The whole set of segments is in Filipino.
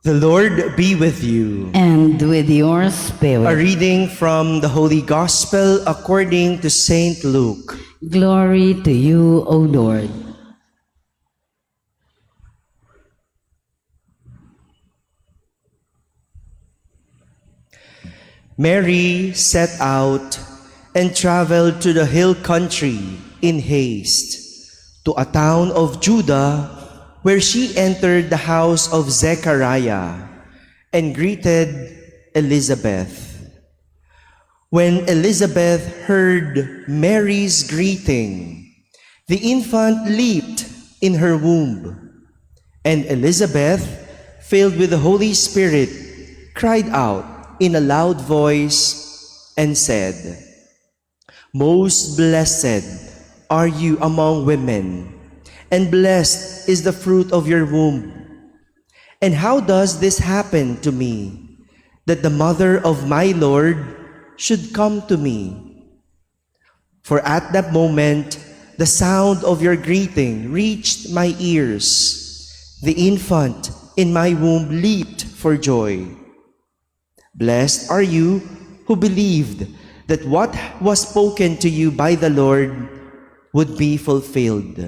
The Lord be with you. And with your A spirit. reading from the Holy Gospel according to Saint Luke. Glory to you, O Lord. Mary set out and traveled to the hill country in haste, to a town of Judah, where she entered the house of Zechariah and greeted Elizabeth. When Elizabeth heard Mary's greeting, the infant leaped in her womb, and Elizabeth, filled with the Holy Spirit, cried out in a loud voice and said, "Most blessed are you among women, and blessed is the fruit of your womb. And how does this happen to me, that the mother of my Lord should come to me? For at that moment, the sound of your greeting reached my ears. The infant in my womb leaped for joy. Blessed are you who believed that what was spoken to you by the Lord would be fulfilled."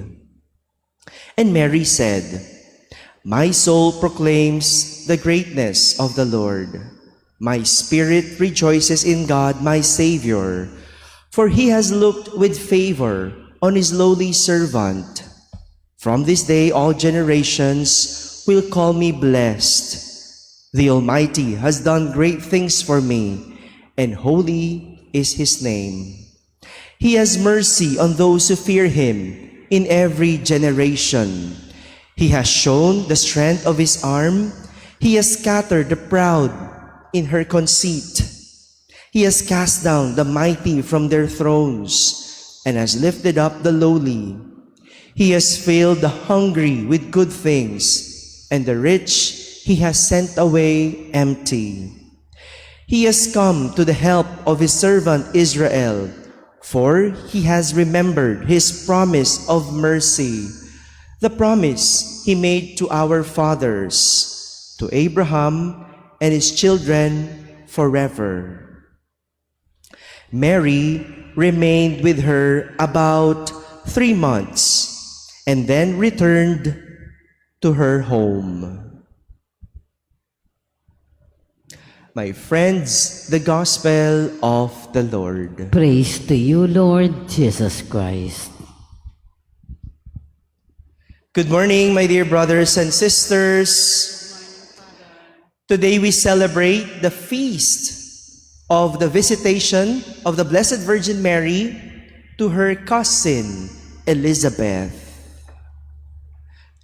And Mary said, "My soul proclaims the greatness of the Lord. My spirit rejoices in God, my Savior, for he has looked with favor on his lowly servant. From this day all generations will call me blessed. The Almighty has done great things for me, and holy is his name. He has mercy on those who fear him in every generation. He has shown the strength of his arm. He has scattered the proud in her conceit. He has cast down the mighty from their thrones and has lifted up the lowly. He has filled the hungry with good things, and the rich he has sent away empty. He has come to the help of his servant Israel, for he has remembered his promise of mercy, the promise he made to our fathers, to Abraham and his children forever." Mary remained with her about 3 months and then returned to her home. My friends, the Gospel of the Lord. Praise to you, Lord Jesus Christ. Good morning, my dear brothers and sisters. Today we celebrate the feast of the visitation of the Blessed Virgin Mary to her cousin, Elizabeth.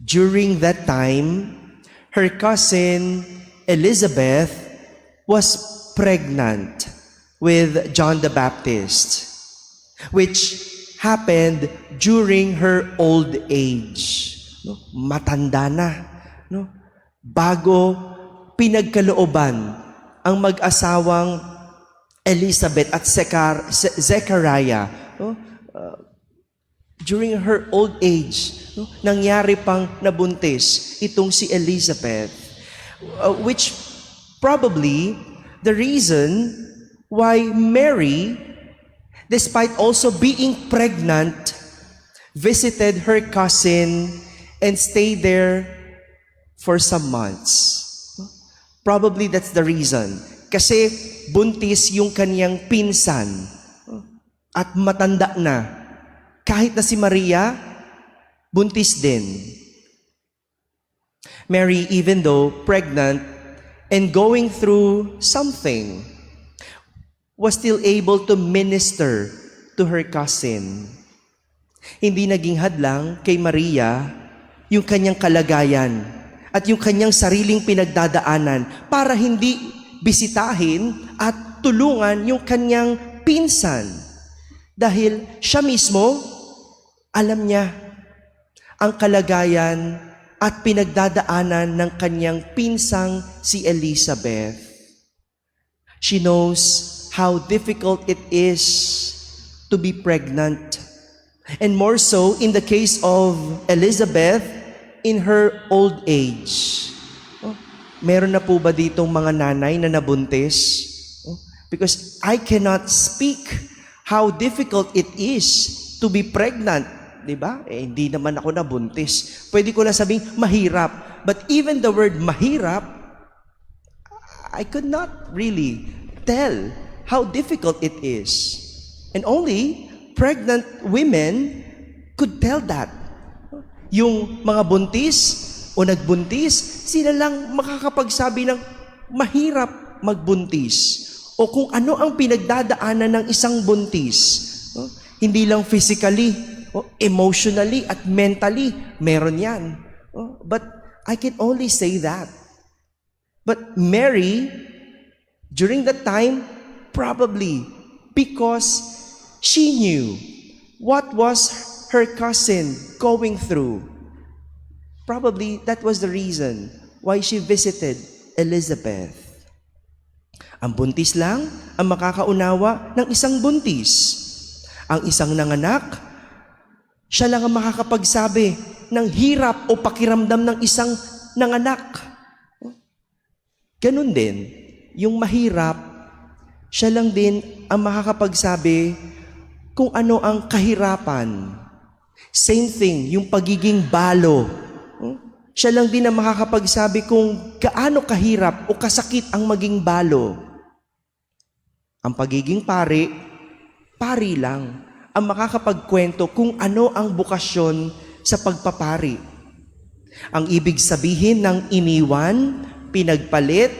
During that time, her cousin, Elizabeth, was pregnant with John the Baptist, which happened during her old age. No? Matanda na. No? Bago pinagkalooban ang mag-asawang Elizabeth at Zechariah. No? During her old age, no? Nangyari pang nabuntis itong si Elizabeth, which probably the reason why Mary, despite also being pregnant, visited her cousin and stayed there for some months. Probably that's the reason. Kasi buntis yung kanyang pinsan at matanda na. Kahit na si Maria, buntis din. Mary, even though pregnant and going through something, was still able to minister to her cousin. Hindi naging hadlang kay Maria yung kanyang kalagayan at yung kanyang sariling pinagdadaanan para hindi bisitahin at tulungan yung kanyang pinsan. Dahil siya mismo, alam niya ang kalagayan at pinagdadaanan ng kanyang pinsang si Elizabeth. She knows how difficult it is to be pregnant. And more so in the case of Elizabeth in her old age. Meron na po ba ditong mga nanay na nabuntis? Oh, because I cannot speak how difficult it is to be pregnant. Diba? Hindi naman ako nabuntis. Pwede ko lang sabing mahirap. But even the word mahirap, I could not really tell how difficult it is. And only pregnant women could tell that. Yung mga buntis o nagbuntis, sila lang makakapagsabi ng mahirap magbuntis. O kung ano ang pinagdadaanan ng isang buntis. Hindi lang physically, emotionally at mentally, meron yan. But I can only say that. But Mary, during that time, probably because she knew what was her cousin going through. Probably that was the reason why she visited Elizabeth. Ang buntis lang ang makakaunawa ng isang buntis. Ang isang nanganak, siya lang ang makakapagsabi ng hirap o pakiramdam ng isang nanganak. Ganun din, yung mahirap, siya lang din ang makakapagsabi kung ano ang kahirapan. Same thing, yung pagiging balo. Siya lang din ang makakapagsabi kung gaano kahirap o kasakit ang maging balo. Ang pagiging pari lang ang makakapagkwento kung ano ang bukasyon sa pagpapari. Ang ibig sabihin ng iniwan, pinagpalit,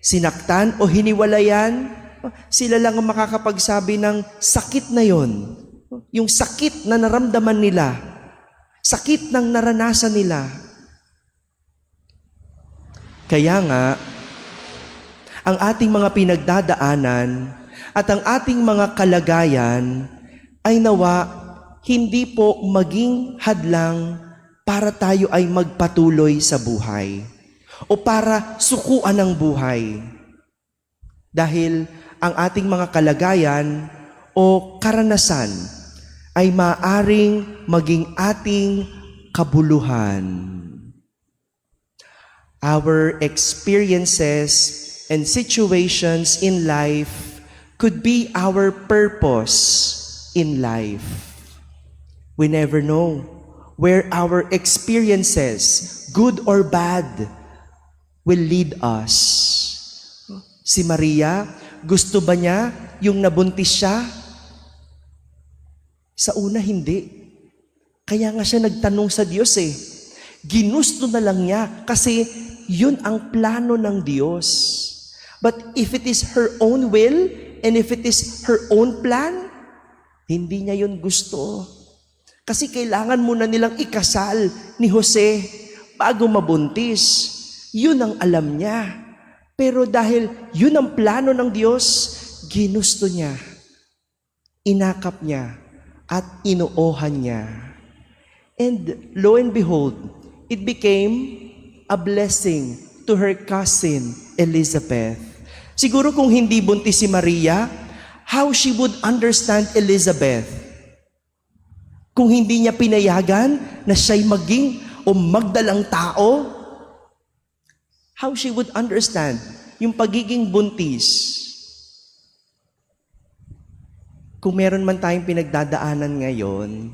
sinaktan o hiniwalayan, sila lang ang makakapagsabi ng sakit na yon. Yung sakit na naramdaman nila, sakit ng naranasan nila. Kaya nga, ang ating mga pinagdadaanan at ang ating mga kalagayan ay nawa hindi po maging hadlang para tayo ay magpatuloy sa buhay o para sukuan ang buhay. Dahil ang ating mga kalagayan o karanasan ay maaring maging ating kabuluhan. Our experiences and situations in life could be our purpose in life. We never know where our experiences, good or bad, will lead us. Si Maria, gusto ba niya yung nabuntis siya? Sa una, hindi. Kaya nga siya nagtanong sa Diyos Ginusto na lang niya kasi yun ang plano ng Diyos. But if it is her own will and if it is her own plan, hindi niya yun gusto. Kasi kailangan muna nilang ikasal ni Jose bago mabuntis. Yun ang alam niya. Pero dahil yun ang plano ng Diyos, ginusto niya, inakap niya, at inuohan niya. And lo and behold, it became a blessing to her cousin Elizabeth. Siguro kung hindi buntis si Maria, how she would understand Elizabeth? Kung hindi niya pinayagan na siya'y maging o magdalang tao, how she would understand yung pagiging buntis. Kung meron man tayong pinagdadaanan ngayon,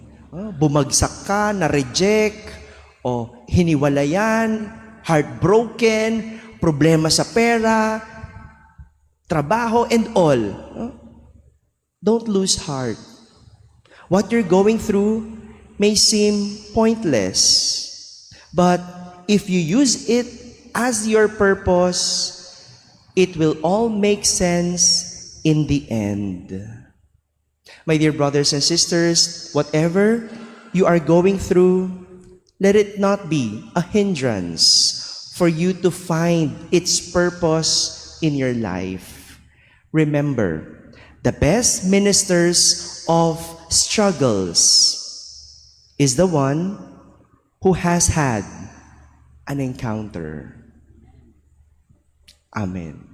bumagsak ka, na-reject, o hiniwalayan, heartbroken, problema sa pera, trabaho, and all. Don't lose heart. What you're going through may seem pointless, but if you use it as your purpose, it will all make sense in the end. My dear brothers and sisters, whatever you are going through, let it not be a hindrance for you to find its purpose in your life. Remember, the best ministers of struggles is the one who has had an encounter. Amen.